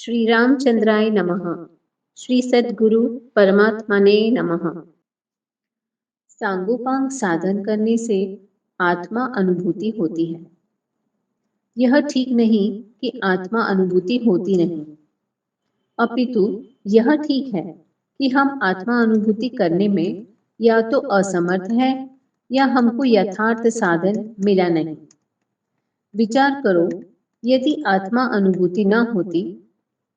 श्री रामचंद्राय नमः। श्री सद्गुरु परमात्मने नमः। सांगोपांग साधन करने से आत्मा अनुभूति होती है। यह ठीक नहीं कि आत्मा अनुभूति होती नहीं, अपितु यह ठीक है कि हम आत्मा अनुभूति करने में या तो असमर्थ हैं या हमको यथार्थ साधन मिला नहीं। विचार करो, यदि आत्मा अनुभूति न होती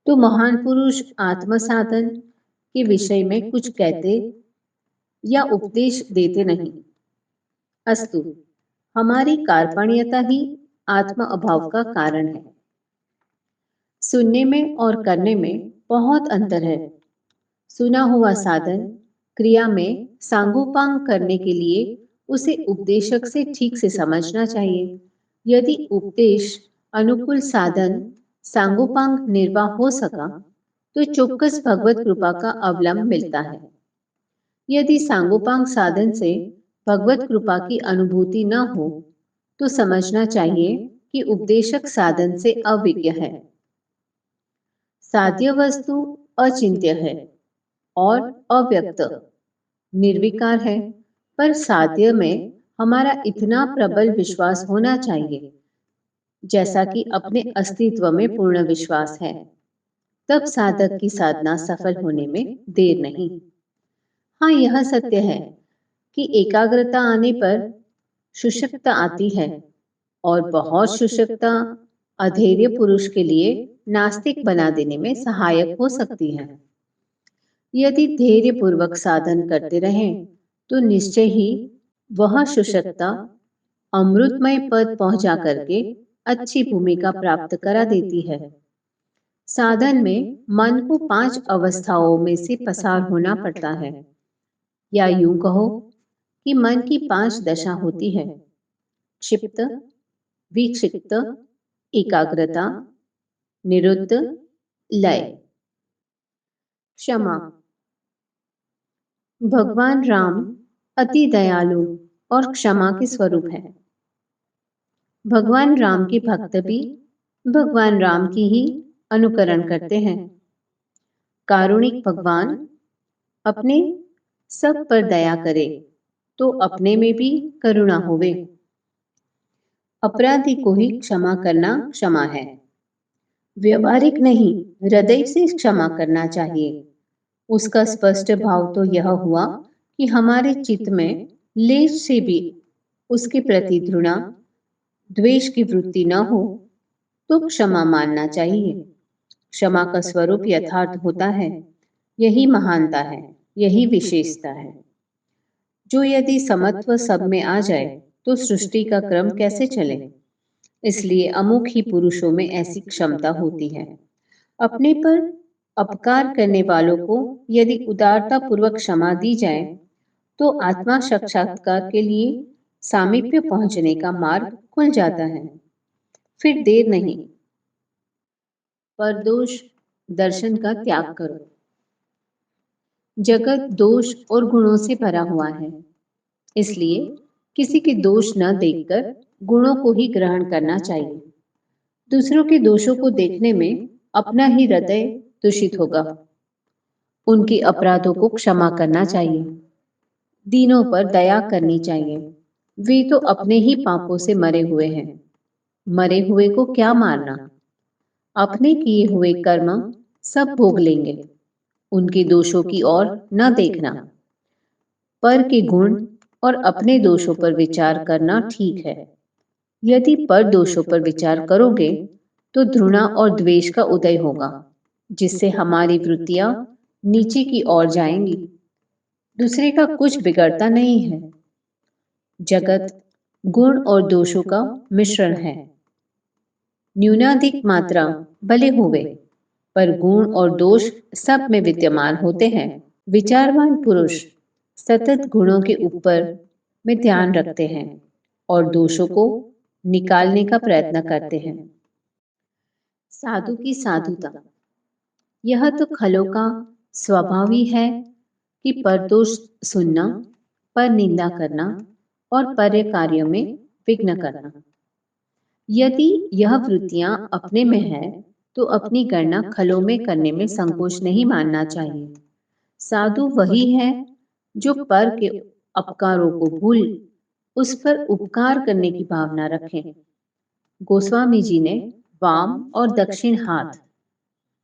तो महान पुरुष आत्म साधन के विषय में कुछ कहते या उपदेश देते नहीं। अस्तु, हमारी कार्पण्यता ही आत्म अभाव का कारण है। सुनने में और करने में बहुत अंतर है। सुना हुआ साधन क्रिया में सांगोपांग करने के लिए उसे उपदेशक से ठीक से समझना चाहिए। यदि उपदेश अनुकूल साधन सांगोपांग निर्वाह हो सका तो चौक्कस भगवत कृपा का अवलंब मिलता है। यदि सांगोपांग साधन से भगवत कृपा की अनुभूति न हो तो समझना चाहिए कि उपदेशक साधन से अविज्ञ है। साध्य वस्तु अचिंत्य है और अव्यक्त निर्विकार है, पर साध्य में हमारा इतना प्रबल विश्वास होना चाहिए जैसा कि अपने अस्तित्व में पूर्ण विश्वास है। तब साधक की साधना सफल होने में देर नहीं। हाँ, यह सत्य है कि एकाग्रता आने पर शुष्कता आती है और बहुत शुष्कता अधैर्य पुरुष के लिए नास्तिक बना देने में सहायक हो सकती है। यदि धैर्य पूर्वक साधन करते रहें तो निश्चय ही वह शुष्कता अमृतमय पद पहुंचा करके अच्छी भूमिका प्राप्त करा देती है। साधन में मन को 5 अवस्थाओं में से पसार होना पड़ता है, या यूं कहो कि मन की 5 दशा होती है: क्षिप्त, विक्षिप्त, एकाग्रता, निरुद्ध, लय। क्षमा। भगवान राम अति दयालु और क्षमा के स्वरूप है। भगवान राम के भक्त भी भगवान राम की ही अनुकरण करते हैं। कारुणिक भगवान अपने सब पर दया करे तो अपने में भी करुणा होवे। अपराधी को ही क्षमा करना क्षमा है, व्यवहारिक नहीं, हृदय से क्षमा करना चाहिए। उसका स्पष्ट भाव तो यह हुआ कि हमारे चित्त में लेश से भी उसके प्रति घृणा द्वेष की वृत्ति न हो तो क्षमा मानना चाहिए। क्षमा का स्वरूप यथार्थ होता है। यही महानता है, यही विशेषता है। जो यदि समत्व सब में आ जाए तो सृष्टि का क्रम कैसे चले। इसलिए अमुक ही पुरुषों में ऐसी क्षमता होती है। अपने पर अपकार करने वालों को यदि उदारता पूर्वक क्षमा दी जाए तो आत्मा साक्षात्कार के लिए सामीप्य पहुंचने का मार्ग खुल जाता है। फिर देर नहीं, पर दोष दर्शन का त्याग करो। जगत दोष और गुणों से भरा हुआ है, इसलिए किसी के दोष न देखकर गुणों को ही ग्रहण करना चाहिए। दूसरों के दोषों को देखने में अपना ही हृदय दूषित होगा। उनके अपराधों को क्षमा करना चाहिए, दीनों पर दया करनी चाहिए। वे तो अपने ही पापों से मरे हुए हैं। मरे हुए को क्या मारना। अपने किए हुए कर्म सब भोग लेंगे। उनके दोषों की ओर न देखना। पर के गुण और अपने दोषों पर विचार करना ठीक है। यदि पर दोषों पर विचार करोगे तो घृणा और द्वेष का उदय होगा, जिससे हमारी वृत्तियां नीचे की ओर जाएंगी। दूसरे का कुछ बिगड़ता नहीं है। जगत गुण और दोषों का मिश्रण है। न्यूनाधिक मात्रा भले होवे, पर गुण और दोष सब में विद्यमान होते हैं। विचारवान पुरुष सतत गुणों के ऊपर में ध्यान रखते हैं और दोषों को निकालने का प्रयत्न करते हैं। साधु की साधुता। यह तो खलों का स्वभाव ही है कि परदोष सुनना, पर निंदा करना और पर कार्यों में विघ्न करना। यदि यह वृत्तियां अपने में है तो अपनी गणना खलों में करने में संकोच नहीं मानना चाहिए। साधु वही है जो पर के अपकारों को भूल उस पर उपकार करने की भावना रखें। गोस्वामी जी ने वाम और दक्षिण हाथ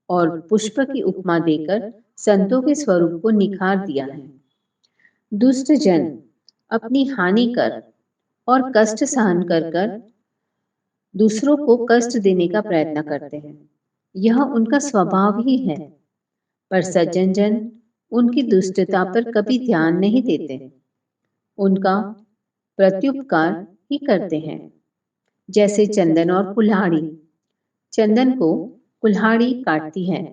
और पुष्प की उपमा देकर संतों के स्वरूप को निखार दिया है। दुष्ट जन अपनी हानि कर और कष्ट सहन कर कर दूसरों को कष्ट देने का प्रयत्न करते हैं। यह उनका स्वभाव ही है। पर सज्जन जन उनकी दुष्टता पर कभी ध्यान नहीं देते, उनका प्रत्युपकार ही करते हैं। जैसे चंदन और कुल्हाड़ी। चंदन को कुल्हाड़ी काटती है,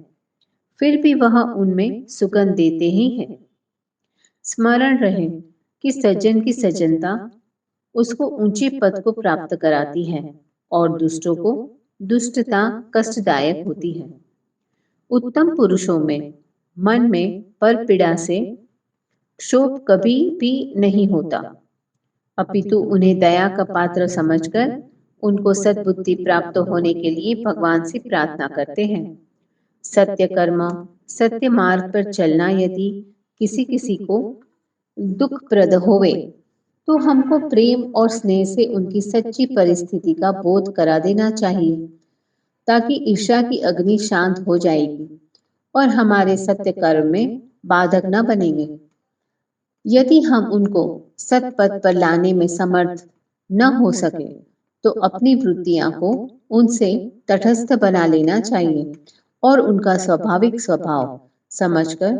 फिर भी वह उनमें सुगंध देते ही है। स्मरण रहे कि सज्जन की सज्जनता उसको ऊंचे पद को प्राप्त कराती है और दुष्टों को दुष्टता कष्टदायक होती है। उत्तम पुरुषों में मन में पर पीड़ा से क्षोभ कभी भी नहीं होता, अपितु उन्हें दया का पात्र समझकर उनको सद्बुद्धि प्राप्त होने के लिए भगवान से प्रार्थना करते हैं। सत्य कर्म, सत्य मार्ग पर चलना यदि किसी किसी को दुखप्रद होवे, तो हमको प्रेम और स्नेह से उनकी सच्ची परिस्थिति का बोध करा देना चाहिए, ताकि ईर्ष्या की अग्नि शांत हो जाएगी और हमारे सत्य कर्म में बाधक न बनेंगे। यदि हम उनको सत्पथ पर लाने में समर्थ न हो सके, तो अपनी वृत्तियां को उनसे तटस्थ बना लेना चाहिए और उनका स्वाभाविक स्वभाव समझकर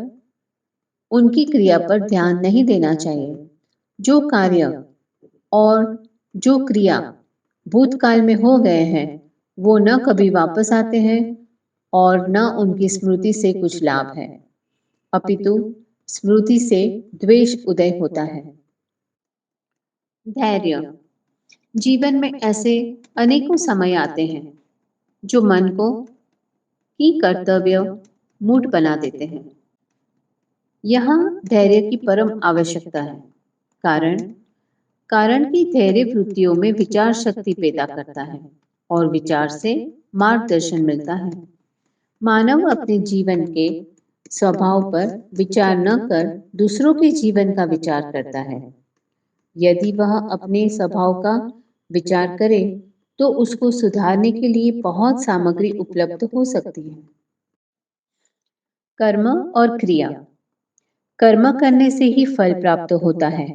उनकी क्रिया पर ध्यान नहीं देना चाहिए। जो कार्य और जो क्रिया भूतकाल में हो गए हैं, वो न कभी वापस आते हैं और न उनकी स्मृति से कुछ लाभ है, अपितु स्मृति से द्वेष उदय होता है। धैर्य। जीवन में ऐसे अनेकों समय आते हैं जो मन को ही कर्तव्य मूड बना देते हैं। यहाँ धैर्य की परम आवश्यकता है। कारण कि धैर्य वृत्तियों में विचार शक्ति पैदा करता है और विचार से मार्गदर्शन मिलता है। मानव अपने जीवन के स्वभाव पर विचार न कर दूसरों के जीवन का विचार करता है। यदि वह अपने स्वभाव का विचार करे तो उसको सुधारने के लिए बहुत सामग्री उपलब्ध हो सकती है। कर्म और क्रिया। कर्म करने से ही फल प्राप्त होता है,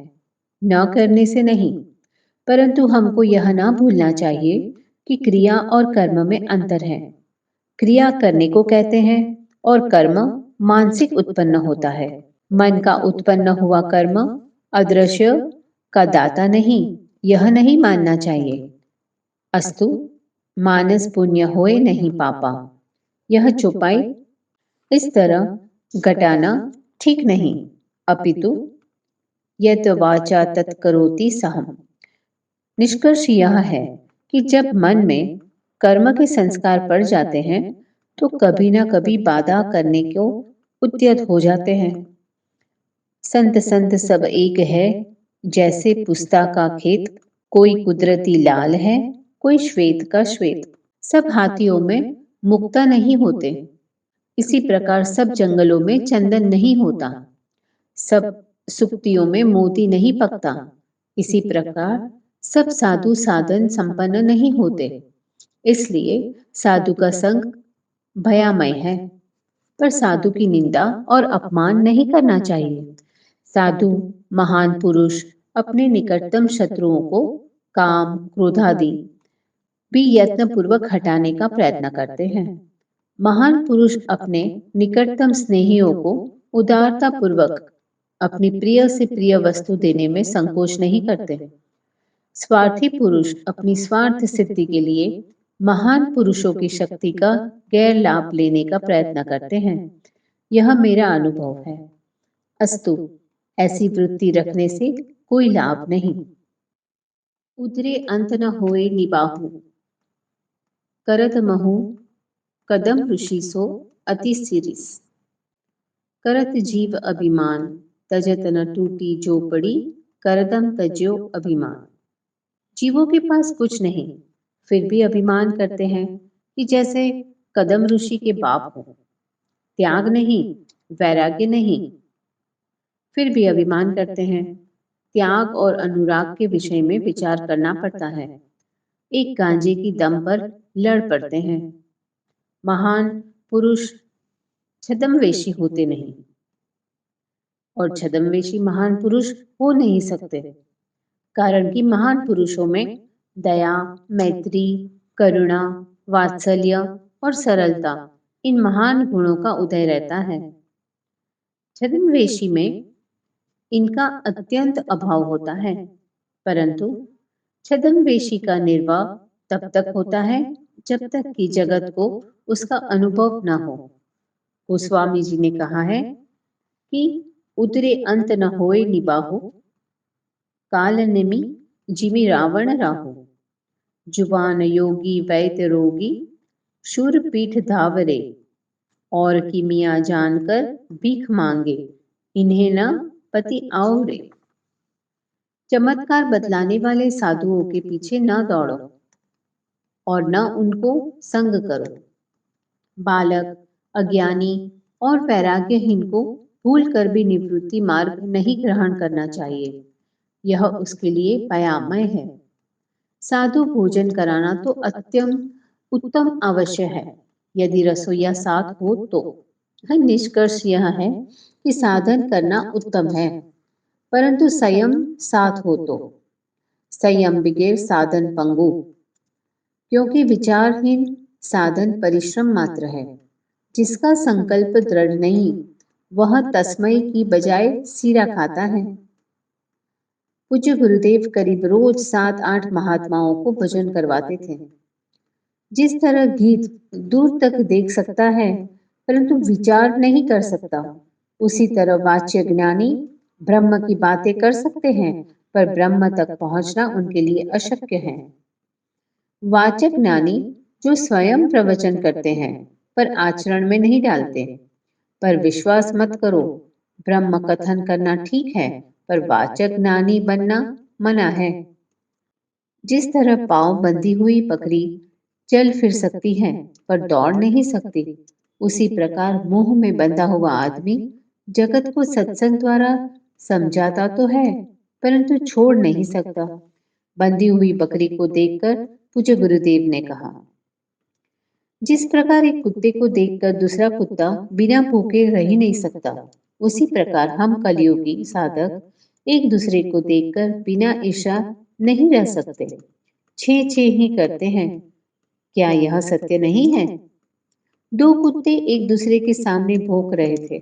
न करने से नहीं। परंतु हमको यह ना भूलना चाहिए कि क्रिया और कर्म में अंतर है। क्रिया करने को कहते हैं और कर्म मानसिक उत्पन्न होता है। मन का उत्पन्न हुआ कर्म अदृश्य का दाता नहीं, यह नहीं मानना चाहिए। अस्तु मानस पुण्य होए नहीं पापा, यह चौपाई इस तरह घटाना ठीक नहीं, अपितु यत वाचा तत्करोति सहम। निष्कर्ष यह है कि जब मन में कर्म के संस्कार पड़ जाते हैं तो कभी न कभी बाधा करने को उद्यत हो जाते हैं। संत संत सब एक है, जैसे पुस्ता का खेत, कोई कुदरती लाल है, कोई श्वेत का श्वेत। सब हाथियों में मुक्ता नहीं होते, इसी प्रकार सब जंगलों में चंदन नहीं होता, सब सुक्तियों में मोती नहीं पकता, इसी प्रकार सब साधु साधन संपन्न नहीं होते। इसलिए साधु का संग भयामय है, पर साधु की निंदा और अपमान नहीं करना चाहिए। साधु महान पुरुष अपने निकटतम शत्रुओं को काम क्रोधादि भी यत्न पूर्वक हटाने का प्रयत्न करते हैं। महान पुरुष अपने निकटतम स्नेहियों को उदारता पूर्वक अपनी प्रिय से प्रिय वस्तु देने में संकोच नहीं करते। स्वार्थी पुरुष अपनी स्वार्थ सिद्धि के लिए महान पुरुषों की शक्ति का गैर लाभ लेने का प्रयत्न करते हैं। यह मेरा अनुभव है। अस्तु, ऐसी वृत्ति रखने से कोई लाभ नहीं। उतरे अंत न होए निबाहु, करत महु कदम ऋषि सो अति सिरिस। करत जीव अभिमान, तजत न टूटी जो पड़ी, करदम तज्यो अभिमान। जीवों के पास कुछ नहीं, फिर भी अभिमान करते हैं कि जैसे कदम ऋषि के बाप हो। त्याग नहीं, वैराग्य नहीं, फिर भी अभिमान करते हैं। त्याग और अनुराग के विषय में विचार करना पड़ता है। एक गांजे की दम पर लड़ पड़ते हैं। महान पुरुष छद्मवेशी होते नहीं, और छद्मवेशी महान पुरुष हो नहीं सकते, कारण कि महान पुरुषों में दया, मैत्री, करुणा, वात्सल्य और सरलता, इन महान गुणों का उदय रहता है। छद्मवेशी में इनका अत्यंत अभाव होता है, परंतु छद्मवेशी का निर्वाह तब तक होता है जब तक कि जगत को उसका अनुभव न हो। गोस्वामी जी ने कहा है कि उतरे अंत न होए निबाहु, काल निमि जिमि रावण राहु। जुबान योगी वैद्य रोगी, शूर पीठ धावरे, और की मियाँ जानकर भीख मांगे, इन्हें न पति आवरे। चमत्कार बतलाने वाले साधुओं के पीछे न दौड़ो और न उनको संग करो। बालक, अज्ञानी और वैराग्यहीन को भूल कर भी निवृत्ति मार्ग नहीं ग्रहण करना चाहिए। यह उसके लिए पयामय है। साधु भोजन कराना तो अत्यंत उत्तम अवश्य है, यदि रसोईया साथ हो तो। निष्कर्ष यह है कि साधन करना उत्तम है, परंतु संयम साथ हो तो। संयम बिगैर साधन पंगु, क्योंकि विचारहीन साधन परिश्रम मात्र है। जिसका संकल्प दृढ़ नहीं, वह तस्मय की बजाय सीरा खाता है। पूज्य गुरुदेव करीब रोज 7-8 महात्माओं को भजन करवाते थे। जिस तरह गीत दूर तक देख सकता है परंतु विचार नहीं कर सकता, उसी तरह वाच्य ज्ञानी ब्रह्म की बातें कर सकते हैं, पर ब्रह्म तक पहुंचना उनके लिए अशक्य है। वाचक ज्ञानी जो स्वयं प्रवचन करते हैं पर आचरण में नहीं डालते, पर विश्वास मत करो, ब्रह्म कथन करना ठीक है पर वाचक ज्ञानी बनना मना है। जिस तरह पांव बंधी हुई बकरी चल फिर सकती है पर दौड़ नहीं सकती, उसी प्रकार मोह में बंधा हुआ आदमी जगत को सत्संग द्वारा समझाता तो है परंतु छोड़ नहीं सकता। बंधी हुई बकरी को देखकर पूज्य गुरुदेव ने कहा, जिस प्रकार एक कुत्ते को देखकर दूसरा कुत्ता बिना भूखे रह ही नहीं सकता, उसी प्रकार हम कलियुगी साधक एक दूसरे को देखकर बिना ईर्ष्या नहीं रह सकते। छे छे ही करते हैं। क्या यह सत्य नहीं है? दो कुत्ते एक दूसरे के सामने भौंक रहे थे।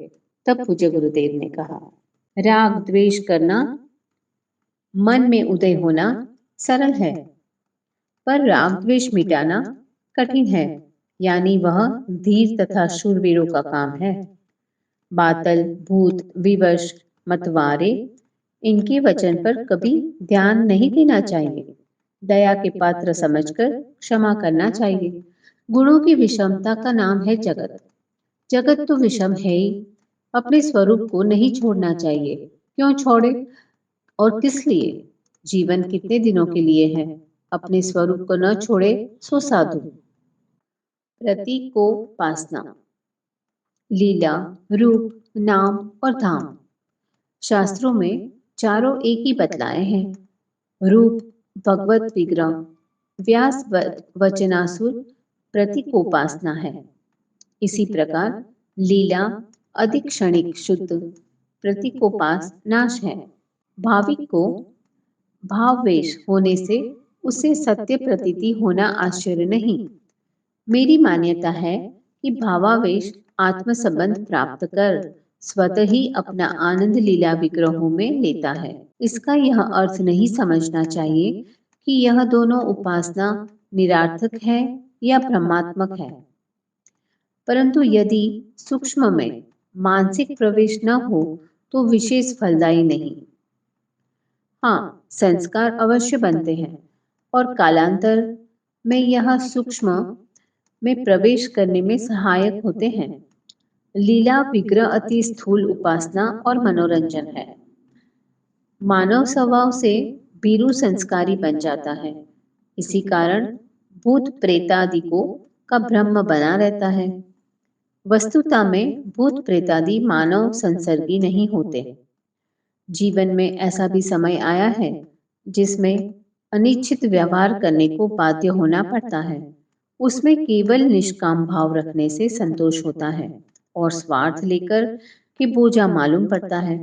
तब पूज्य गुरुदेव ने कहा, राग द्वेष करना, मन में उदय होना सरल है, पर राग द्वेष मिटाना कठिन है, यानी वह धीर तथा शूरवीरों का काम है। बातल, भूत, विवश, मतवारे, इनके वचन पर कभी ध्यान नहीं देना चाहिए। दया के पात्र समझकर क्षमा करना चाहिए। गुणों की विषमता का नाम है जगत। जगत तो विषम है ही, अपने स्वरूप को नहीं छोड़ना चाहिए। क्यों छोड़े और किस लिए? जीवन कितने दिनों के लिए है? अपने स्वरूप को न छोड़े सो साधु। प्रतीकोपासना, लीला, रूप, नाम और धाम। शास्त्रों में चारों एक ही बतलाए हैं। रूप भगवत विग्रह, व्यास वचनासुर प्रतीकोपासना है। इसी प्रकार लीला अधिक क्षणिक शुद्ध प्रतीकोपास नाश है। भाविक को भाववेश होने से उसे सत्य प्रतीति होना आश्चर्य नहीं। मेरी मान्यता है कि भावावेश आत्म संबंध प्राप्त कर स्वतः ही अपना आनंद लीला विग्रहों में लेता है। इसका यह अर्थ नहीं समझना चाहिए कि यह दोनों उपासना निरार्थक है या भ्रमात्मक है, परंतु यदि सूक्ष्म में मानसिक प्रवेश न हो तो विशेष फलदायी नहीं। हाँ, संस्कार अवश्य बनते हैं और कालांतर में यह सूक्ष्म में प्रवेश करने में सहायक होते हैं। लीला विग्रह अति स्थूल उपासना और मनोरंजन है। मानव स्वभाव से भीरु संस्कारी बन जाता है। इसी कारण भूत प्रेतादि को का भ्रम बना रहता है। वस्तुता में भूत प्रेतादि मानव संसर्गी नहीं होते। जीवन में ऐसा भी समय आया है जिसमें अनिश्चित व्यवहार करने को बाध्य होना पड़ता है। उसमें केवल निष्काम भाव रखने से संतोष होता है और स्वार्थ लेकर कि बोझा मालूम पड़ता है।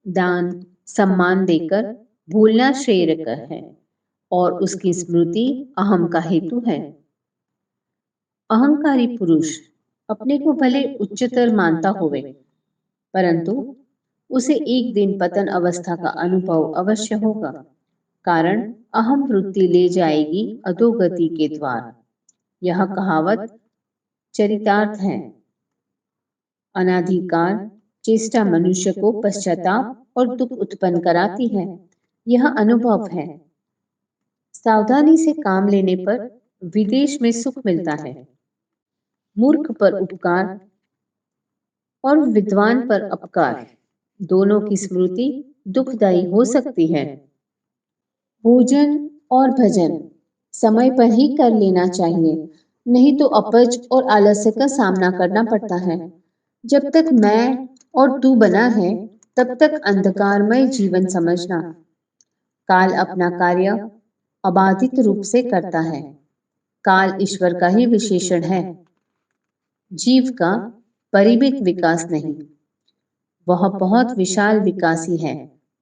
दान सम्मान देकर भूलना श्रेयस्कर है और उसकी स्मृति अहम का हेतु है। अहंकारी पुरुष अपने को भले उच्चतर मानता होवे, परंतु उसे एक दिन पतन अवस्था का अनुभव अवश्य होगा। कारण अहम वृत्ति ले जाएगी अधोगति के द्वार। यह कहावत चरितार्थ है। अनाधिकार चेष्टा मनुष्य को पश्चाताप और दुख उत्पन्न कराती है। यह अनुभव है। सावधानी से काम लेने पर विदेश में सुख मिलता है। मूर्ख पर उपकार और विद्वान पर अपकार दोनों की स्मृति दुखदायी हो सकती है। भोजन और भजन समय पर ही कर लेना चाहिए, नहीं तो अपच और आलस्य का सामना करना पड़ता है। जब तक मैं और तू बना है, तब तक अंधकारमय जीवन समझना। काल अपना कार्य अबाधित रूप से करता है। काल ईश्वर का ही विशेषण है, जीव का परिमित विकास नहीं। वह बहुत विशाल विकासी है,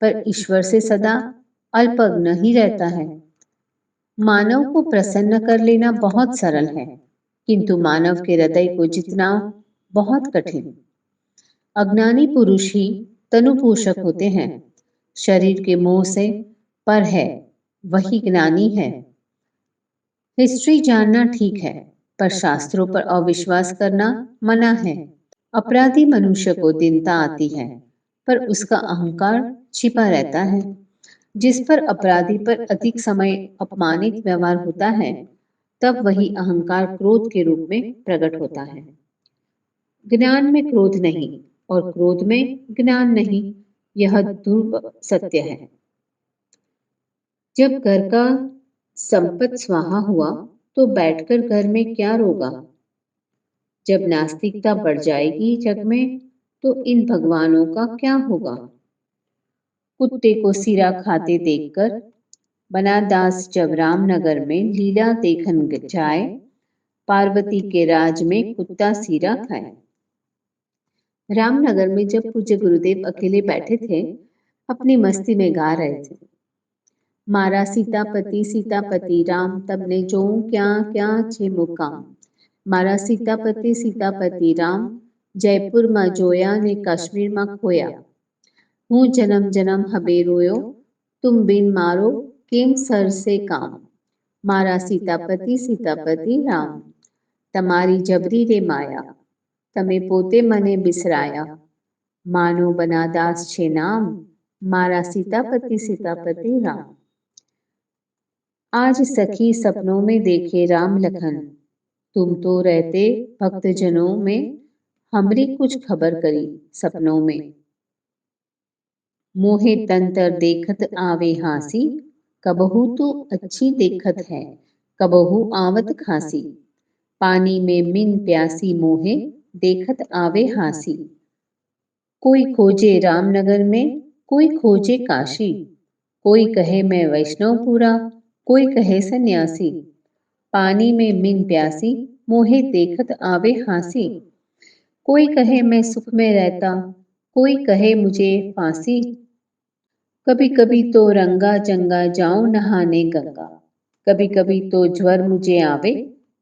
पर ईश्वर से सदा अल्पज्ञ ही रहता है। मानव को प्रसन्न कर लेना बहुत सरल है, किंतु मानव के हृदय को जितना बहुत कठिन। अज्ञानी पुरुष ही तनुपोषक होते हैं। शरीर के मोह से पर है, वही ज्ञानी है। हिस्ट्री जानना ठीक है, पर शास्त्रों पर अविश्वास करना मना है। अपराधी मनुष्य को दीनता आती है, पर उसका अहंकार छिपा रहता है। जिस पर अपराधी पर अधिक समय अपमानित व्यवहार होता है, तब वही अहंकार क्रोध के रूप में प्रकट होता है। ज्ञान में क्रोध नहीं और क्रोध में ज्ञान नहीं, यह ध्रुव सत्य है। जब घर का संपत्ति स्वाहा हुआ तो बैठकर घर में क्या रोगा। जब नास्तिकता बढ़ जाएगी जग में, तो इन भगवानों का क्या होगा। कुत्ते को सिरा खाते देखकर बनादास जब रामनगर में लीला देखन जाए, पार्वती के राज में कुत्ता सिरा खाए। रामनगर में जब पूज्य गुरुदेव अकेले बैठे थे, अपनी मस्ती में गा रहे थे, मारा सीतापति राम तब ने जो क्या क्या छे मुकाम। मारा सीतापति राम जयपुर में जोया ने कश्मीर में खोया। हूँ जन्म जन्म हबे रोयो, तुम बिन मारो केम सर से काम। मारा सीतापति राम तमारी जबरी रे माया, तमे पोते मने बिसराया। मानो बनादास छे नाम, मारा सीतापति राम। आज सखी सपनों में देखे राम लखन, तुम तो रहते भक्तजनों में, हमरी कुछ खबर करी सपनों में। मोहे तंतर देखत आवे हासी, कबहू तो अच्छी देखत है, कबहू आवत खासी। पानी में मिन प्यासी मोहे देखत आवे हासी। कोई खोजे रामनगर में, कोई खोजे काशी। कोई कहे मैं वैष्णवपुरा, कोई कहे सन्यासी। पानी में मिन प्यासी मोहे देखत आवे हासी। कोई कहे मैं सुख में रहता, कोई कहे मुझे फांसी। कभी कभी तो रंगा जंगा जाऊं नहाने गंगा, कभी कभी तो ज्वर मुझे आवे,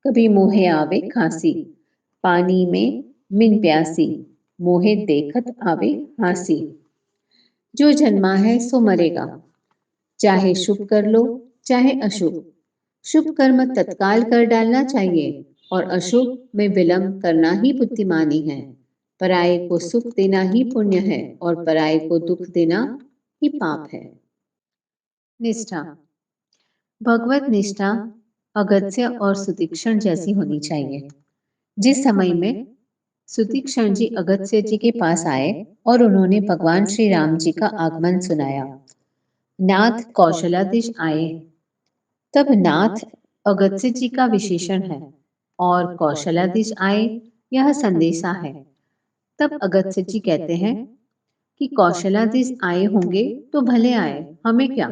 कभी मोहे आवे खांसी। पानी में मिन प्यासी मोहे देखत आवे हासी। जो जन्मा है सो मरेगा, चाहे शुभ कर लो चाहे अशुभ। शुभ कर्म तत्काल कर डालना चाहिए और अशुभ में विलंब करना ही बुद्धिमानी है। पराये को सुख देना ही पुण्य है और पराये को दुख देना ही पाप है। निष्ठा। भगवत निष्ठा अगस्त्य और सुतीक्षण जैसी होनी चाहिए। जिस समय में सुतीक्षण जी अगस्त्य जी के पास आए और उन्होंने भगवान श्री राम जी का आगमन सुनाया, नाथ कौशलाधीश आए, तब नाथ अगस्त्य जी का विशेषण है। और कौशलाधीश आए, यह संदेशा है। तब अगस्त्य जी कहते हैं कि कौशलाधीश आए होंगे तो भले आए, हमें क्या।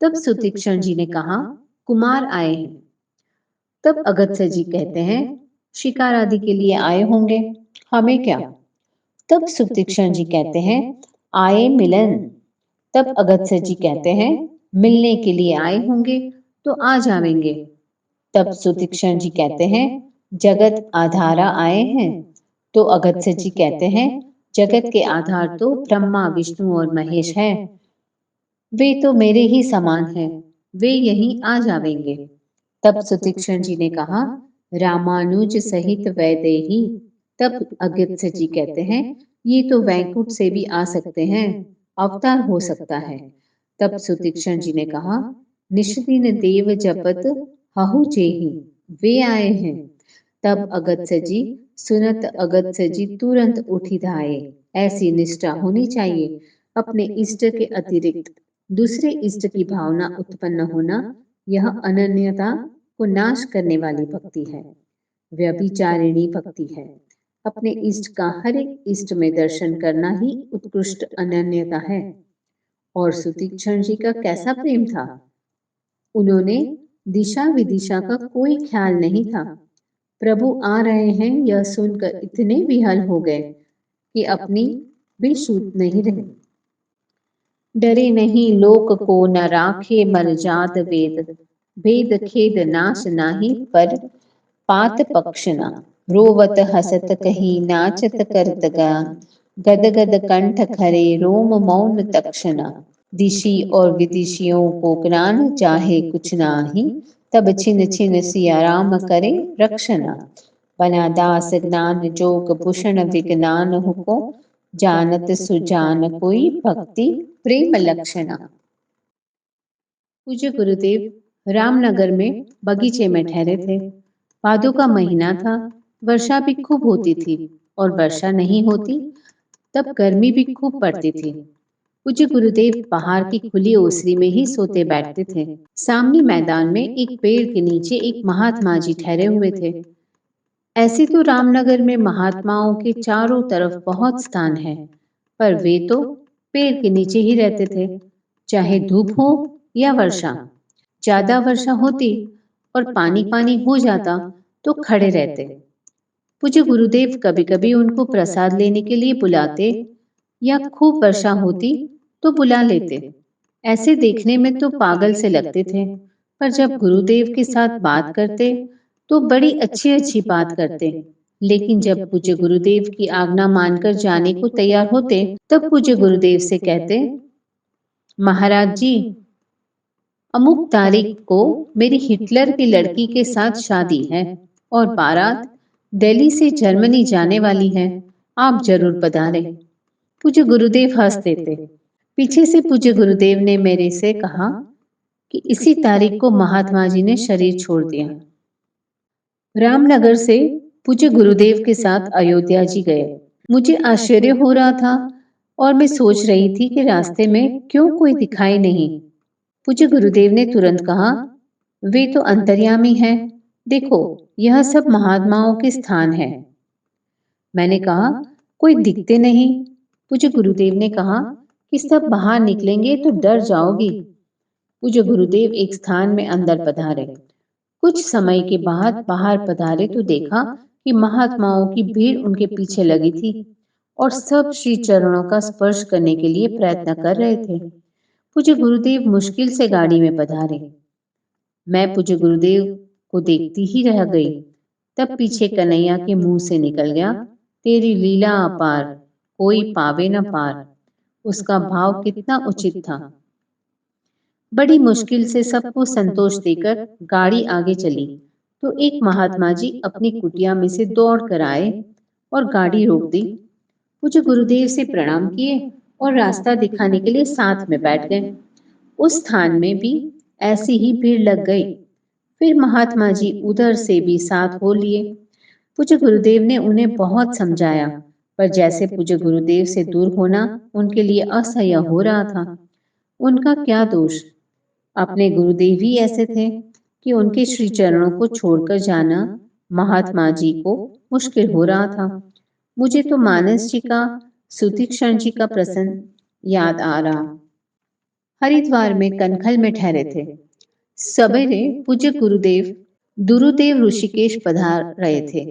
तब सुतीक्षण जी ने कहा, कुमार आए हैं। तब अगस्त्य जी कहते हैं, शिकार आदि के लिए आए होंगे, हमें क्या। तब सुतीक्षण जी कहते हैं, आए मिलन। तब अगस्त्य जी कहते हैं, मिलने के लिए आए होंगे तो आ जाएंगे। तब सुतीक्षण जी कहते हैं, जगत आधारा आए हैं। तो अगस्त्य जी कहते हैं, जगत के आधार तो ब्रह्मा विष्णु और महेश है, वे तो मेरे ही समान हैं, वे यहीं आ जाएंगे। तब सुतीक्षण जी ने कहा, रामानुज सहित वैदेही। तब अगस्त्य जी कहते हैं, ये तो वैकुंठ से भी आ सकते हैं, अवतार हो सकता है। तब सुतीक्षण जी ने कहा, निष्दिन देव जपत हहु जेहि, वे आए हैं। तब अगस्त्य जी सुनत अगस्त्य जी तुरंत उठी धाये। ऐसी निष्ठा होनी चाहिए। अपने इष्ट के अतिरिक्त दूसरे इष्ट की भावना उत्पन्न होना, यह अनन्यता को नाश करने वाली भक्ति है, व्यभिचारिणी भक्ति है। अपने इष्ट का हर एक इष्ट में दर्शन करना ही उत्कृष्ट अनन्यता है। और सुतीक्षण जी का कैसा प्रेम था। उन्होंने दिशा विदिशा का कोई ख्याल नहीं था। प्रभु आ रहे हैं यह सुनकर इतने विहल हो गए कि अपनी भी सूत नहीं रहे। डरे नहीं लोक को न राखे मर जात वेद, भेद खेद नाश नाही पर पात पक्षना। रोवत हसत कहीं नाचत करत गान, गद गद कंठ खरे रोम मौन तक्षना। दिशी और विदिशियों को ज्ञान चाहे कुछ नाही, तब छिन छिन सिया राम करे रक्षना। बना दास ज्ञान जोग भूषण विज्ञान हुको, जानत सुजान कोई भक्ति प्रेम लक्षणा। पूज्य गुरुदेव रामनगर में बगीचे में ठहरे थे। भादों का महीना था, वर्षा भी खूब होती थी, और वर्षा नहीं होती तब गर्मी भी खूब पड़ती थी। पूज्य गुरुदेव पहाड़ की खुली ओसरी में ही सोते बैठते थे। सामने मैदान में एक पेड़ के नीचे एक महात्मा जी ठहरे हुए थे। ऐसे तो रामनगर में महात्माओं के चारों तरफ बहुत स्थान है, पर वे तो पेड़ के नीचे ही रहते थे, चाहे धूप हो या वर्षा। ज्यादा वर्षा होती और पानी पानी हो जाता तो खड़े रहते। पूज्य गुरुदेव कभी कभी उनको प्रसाद लेने के लिए बुलाते, या खूब वर्षा होती तो बुला लेते। ऐसे देखने में तो पागल से लगते थे, पर जब गुरुदेव के साथ बात करते तो बड़ी अच्छी अच्छी बात करते। लेकिन जब पूज्य गुरुदेव की आज्ञा मानकर जाने को तैयार होते, तब पूज्य गुरुदेव से कहते, महाराज जी, अमुक तारीख को मेरी हिटलर की लड़की के साथ शादी है और बारात दिल्ली से जर्मनी जाने वाली है, आप जरूर पधारें। पूज्य गुरुदेव हंस देते। पीछे से पूज्य गुरुदेव ने मेरे से कहा कि इसी तारीख को महात्मा जी ने शरीर छोड़ दिया। रामनगर से पूज्य गुरुदेव के साथ अयोध्या जी गए। मुझे आश्चर्य हो रहा था और मैं सोच रही थी कि रास्ते में क्यों कोई दिखाई नहीं। पूज्य गुरुदेव ने तुरंत कहा, वे तो अंतर्यामी हैं, देखो यह सब महात्माओं के स्थान है। मैंने कहा, कोई दिखते नहीं। पूज्य गुरुदेव ने कहा कि सब बाहर निकलेंगे तो डर जाओगी। पूज्य गुरुदेव एक स्थान में अंदर पधारे। कुछ समय के बाद बाहर पधारे तो देखा कि महात्माओं की भीड़ उनके पीछे लगी थी और सब श्री चरणों का स्पर्श करने के लिए प्रयत्न कर रहे थे। पूज्य गुरुदेव मुश्किल से गाड़ी में पधारे। मैं पूज्य गुरुदेव को देखती ही रह गई। तब पीछे कन्हैया के मुंह से निकल गया, तेरी लीला अपार, कोई पावे न पार। उसका भाव कितना उचित था। बड़ी मुश्किल से सबको संतोष देकर गाड़ी आगे चली तो एक महात्मा जी अपनी कुटिया में से दौड़ कर आए और गाड़ी रोक दी। पूज्य गुरुदेव से प्रणाम किए और रास्ता दिखाने के लिए साथ में बैठ गए। उस स्थान में भी ऐसी ही भीड़ लग गई। फिर महात्मा जी उधर से भी साथ हो लिए। पूज्य गुरुदेव ने उन्हें बहुत समझाया, पर जैसे पूज्य गुरुदेव से दूर होना उनके लिए असह्य हो रहा था। उनका क्या दोष, अपने गुरुदेव ही ऐसे थे कि उनके श्री चरणों को छोड़कर जाना महात्मा जी को मुश्किल हो रहा था। मुझे तो मानस जी का, सुतीक्षण जी का प्रसंग याद आ रहा। हरिद्वार में कनखल में ठहरे थे। सवेरे पूज्य गुरुदेव दुरुदेव ऋषिकेश पधार रहे थे।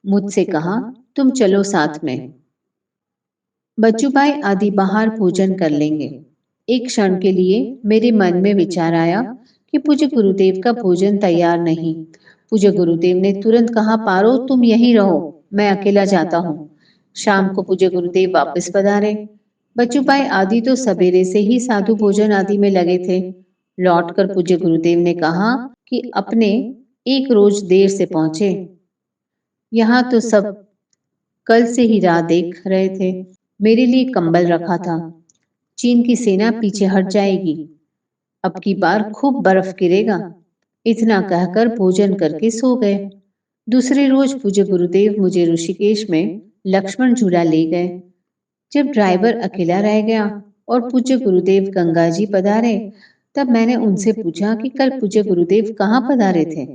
मुझसे कहा, तुम चलो साथ में, बच्चूभाई आदि बाहर भोजन कर लेंगे। एक क्षण के लिए मेरे मन में विचार आया कि पूज्य गुरुदेव का भोजन तैयार नहीं। पूज्य गुरुदेव ने तुरंत कहा, पारो तुम यहीं रहो, मैं अकेला जाता हूँ। शाम को पूज्य गुरुदेव वापस पधारे। बच्चूभाई आदि तो सवेरे से ही साधु भोजन आदि में लगे थे। लौटकर पूज्य गुरुदेव ने कहा कि अपने एक रोज देर से पहुंचे। यहाँ तो सब कल से ही राह देख रहे थे। मेरे लिए कंबल रखा था। चीन की सेना पीछे हट जाएगी। अब की बार खूब बर्फ गिरेगा। इतना कहकर भोजन करके सो गए। दूसरे रोज पूज्य गुरुदेव मुझे ऋषिकेश में लक्ष्मण झूला ले गए। जब ड्राइवर अकेला रह गया और पूज्य गुरुदेव गंगा जी पधारे, तब मैंने उनसे पूछा कि कल पूज्य गुरुदेव कहाँ पधारे थे।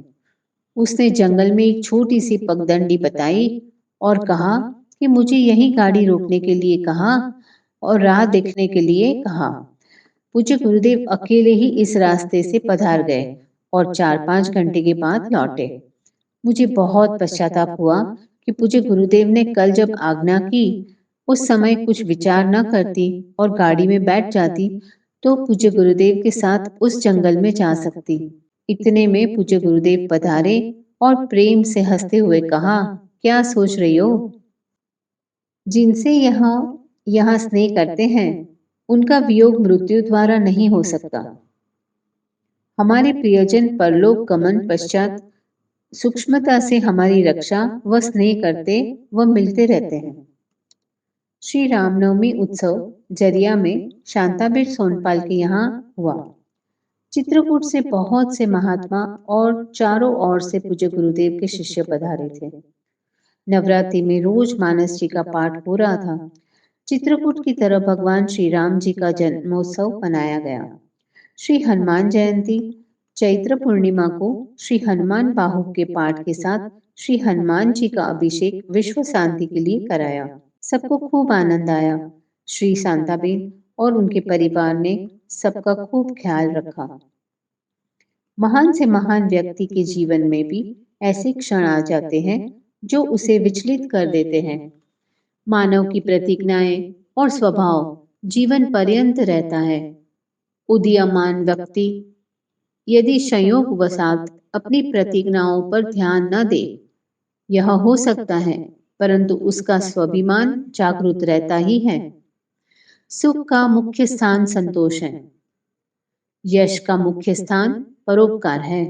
उसने जंगल में एक छोटी सी पगडंडी बताई और कहा कि मुझे यहीं गाड़ी रोकने के लिए कहा और राह देखने के लिए कहा। पूज्य गुरुदेव अकेले ही इस रास्ते से पधार गए और 4-5 घंटे के बाद लौटे। मुझे बहुत पश्चाताप हुआ कि पूज्य गुरुदेव ने कल जब आज्ञा की, उस समय कुछ विचार न करती और गाड़ी में बैठ जाती तो पूज्य गुरुदेव के साथ उस जंगल में जा सकती। इतने में पूज्य गुरुदेव पधारे और प्रेम से हंसते हुए कहा, क्या सोच रही हो? जिनसे यहाँ यहाँ स्नेह करते हैं, उनका वियोग मृत्यु द्वारा नहीं हो सकता। हमारे प्रियजन परलोक गमन पश्चात सूक्ष्मता से हमारी रक्षा व स्नेह करते व मिलते रहते हैं। श्री रामनवमी उत्सव जरिया में शांताबेन सोनपाल के यहाँ हुआ। चित्रकूट से बहुत से महात्मा और चारों ओर से पूज्य गुरुदेव के शिष्य पधारे थे। नवरात्रि में रोज मानस जी का पाठ हो रहा था। चित्रकूट की तरफ भगवान श्री राम जी का जन्मोत्सव मनाया गया। श्री हनुमान जयंती चैत्र पूर्णिमा को श्री हनुमान बाहु के पाठ के साथ श्री हनुमान जी का अभिषेक विश्व शांति के लिए कराया। सबको खूब आनंद आया। श्री शांताबेन और उनके परिवार ने सबका खूब ख्याल रखा। महान से महान व्यक्ति के जीवन में भी ऐसे क्षण आ जाते हैं जो उसे विचलित कर देते हैं। मानव की प्रतिज्ञाएं और स्वभाव जीवन पर्यंत रहता है। उदीयमान व्यक्ति यदि संयोग वसात अपनी प्रतिज्ञाओं पर ध्यान न दे, यह हो सकता है, परंतु उसका स्वाभिमान जागृत रहता ही है। सुख का मुख्य स्थान संतोष है। यश का मुख्य स्थान परोपकार है।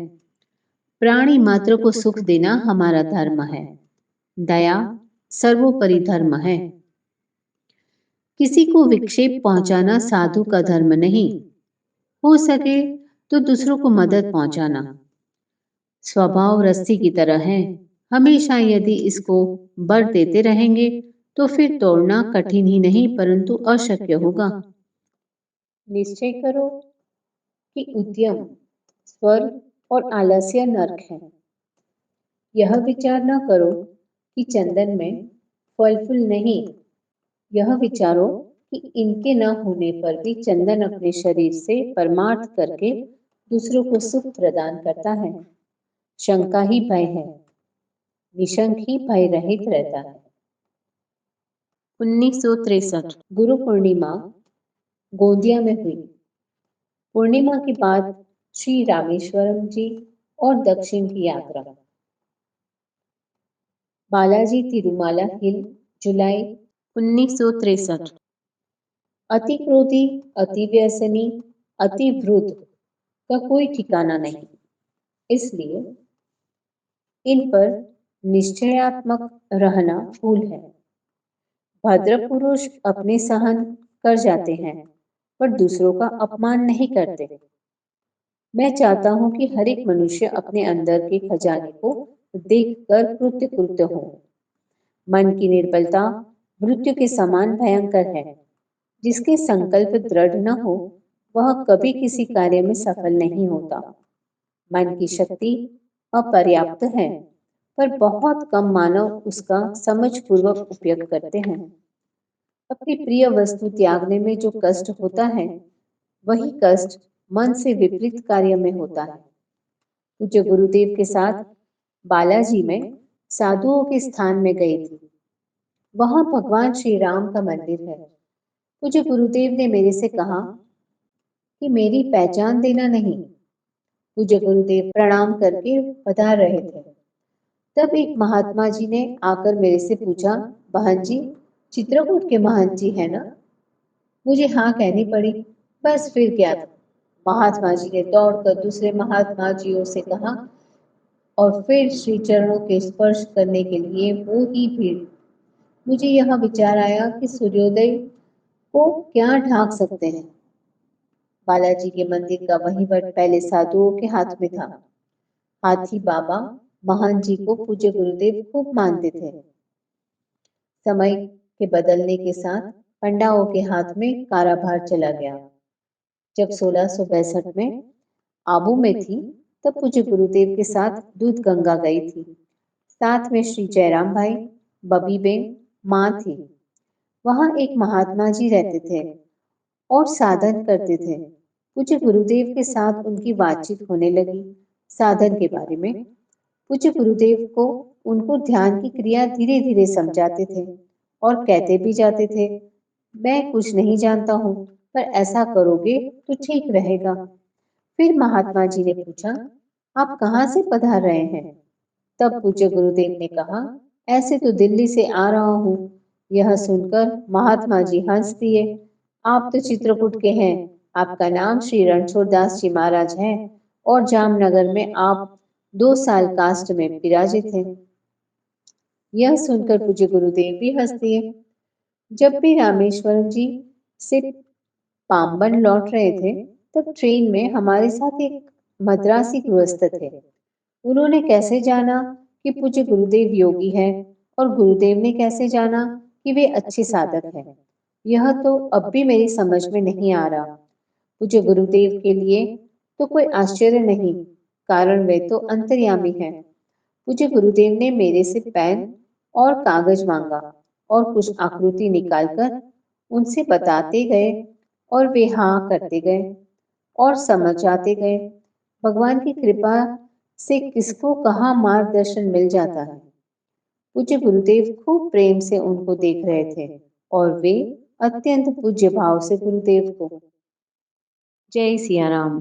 प्राणी मात्र को सुख देना हमारा धर्म है। दया सर्वोपरि धर्म है। किसी को विक्षेप पहुंचाना साधु का धर्म नहीं। हो सके तो दूसरों को मदद पहुंचाना। स्वभाव रस्सी की तरह है। हमेशा यदि इसको बर देते रहेंगे तो फिर तोड़ना कठिन ही नहीं परंतु अशक्य होगा। निश्चय करो कि उद्यम स्वर्ग और आलस्य नरक है। यह विचार न करो कि चंदन में फल फूल नहीं। यह विचारो कि इनके न होने पर भी चंदन अपने शरीर से परमार्थ करके दूसरों को सुख प्रदान करता है। शंका ही भय है। निशंक ही भय रहित रहता है। 1963 गुरु पूर्णिमा गोंदिया में हुई। पूर्णिमा के बाद श्री रामेश्वरम जी और दक्षिण की यात्रा। बालाजी तिरुमाला हिल जुलाई 1963। अति क्रोधी, अति व्यसनी, अति वृद्ध का कोई ठिकाना नहीं, इसलिए इन पर निश्चयात्मक रहना भूल है। भद्र पुरुष अपने सहन कर जाते हैं पर दूसरों का अपमान नहीं करते। मैं चाहता हूं कि हर एक मनुष्य अपने अंदर के खजाने को देखकर कृतकृत्य हो। मन की निर्बलता मृत्यु के समान भयंकर है। जिसके संकल्प दृढ़ न हो वह कभी किसी कार्य में सफल नहीं होता। मन की शक्ति अपर्याप्त है। पर बहुत कम मानव उसका समझपूर्वक उपयोग करते हैं। अपनी प्रिय वस्तु त्यागने में जो कष्ट होता है, वही कष्ट मन से विपरीत कार्य में होता है। पूज्य गुरुदेव के साथ बालाजी में साधुओं के स्थान में गई थी। वहां भगवान श्री राम का मंदिर है। पूज्य गुरुदेव ने मेरे से कहा कि मेरी पहचान देना नहीं। पूज्य गुरुदेव प्रणाम करके पधार रहे थे। तब एक महात्मा जी ने आकर मेरे से पूछा, बहन जी, चित्रकूट के महंत जी है ना? मुझे हाँ कहनी पड़ी। बस फिर क्या था, महात्मा जी ने दौड़कर दूसरे महात्मा जियों से कहा और फिर श्री चरणों के स्पर्श करने के लिए वो ही भीड़। मुझे यह विचार आया कि सूर्योदय को क्या ढांक सकते हैं। बालाजी के मंदिर का वही वट पहले साधुओं के हाथ में था। हाथी बाबा महान जी को पूज्य गुरुदेव खूब मानते थे। समय के बदलने के साथ पंडाओं के हाथ में काराभार चला गया। जब 1662 में आबू में थी, तब पूज्य गुरुदेव के साथ दूध गंगा गई थी। साथ में श्री जयराम भाई, बबी बेन, माँ थी। वहां एक महात्मा जी रहते थे और साधन करते थे। पूज्य गुरुदेव के साथ उनकी बातचीत होने लगी साधन के बारे में। पूज्य गुरुदेव को उनको ध्यान की क्रिया धीरे धीरे समझाते थे और कहते भी जाते थे, मैं कुछ नहीं जानता हूँ, पर ऐसा करोगे तो ठीक रहेगा। फिर महात्मा जी ने पूछा, आप कहाँ से पधार रहे हैं? तब पूज्य गुरुदेव ने कहा, ऐसे तो दिल्ली से आ रहा हूँ। यह सुनकर महात्मा जी हंस दिए। आप तो चित्रकूट के हैं, आपका नाम श्री रणछोड़ दास जी महाराज है और जामनगर में आप 2 साल कास्ट में विराजित थे। यह सुनकर पूज्य गुरुदेव भी हंस दिए। जब भी रामेश्वरम जी से पाम्बन लौट रहे थे, तब ट्रेन में हमारे साथ एक मद्रासी गृहस्थ थे। उन्होंने कैसे जाना कि पूज्य गुरुदेव योगी हैं और गुरुदेव ने कैसे जाना कि वे अच्छे साधक हैं, यह तो अब भी मेरी समझ में नहीं आ रहा। पूज्य गुरुदेव के लिए तो कोई आश्चर्य नहीं, कारण वे तो अंतर्यामी हैं। पूज्य गुरुदेव ने मेरे से पेन और कागज मांगा और कुछ आकृति निकालकर उनसे बताते गए और वे हाँ करते गए और समझ जाते गए। भगवान की कृपा से किसको कहाँ मार्गदर्शन मिल जाता है। पूज्य गुरुदेव खूब प्रेम से उनको देख रहे थे और वे अत्यंत पूज्य भाव से गुरुदेव को जय सिया राम।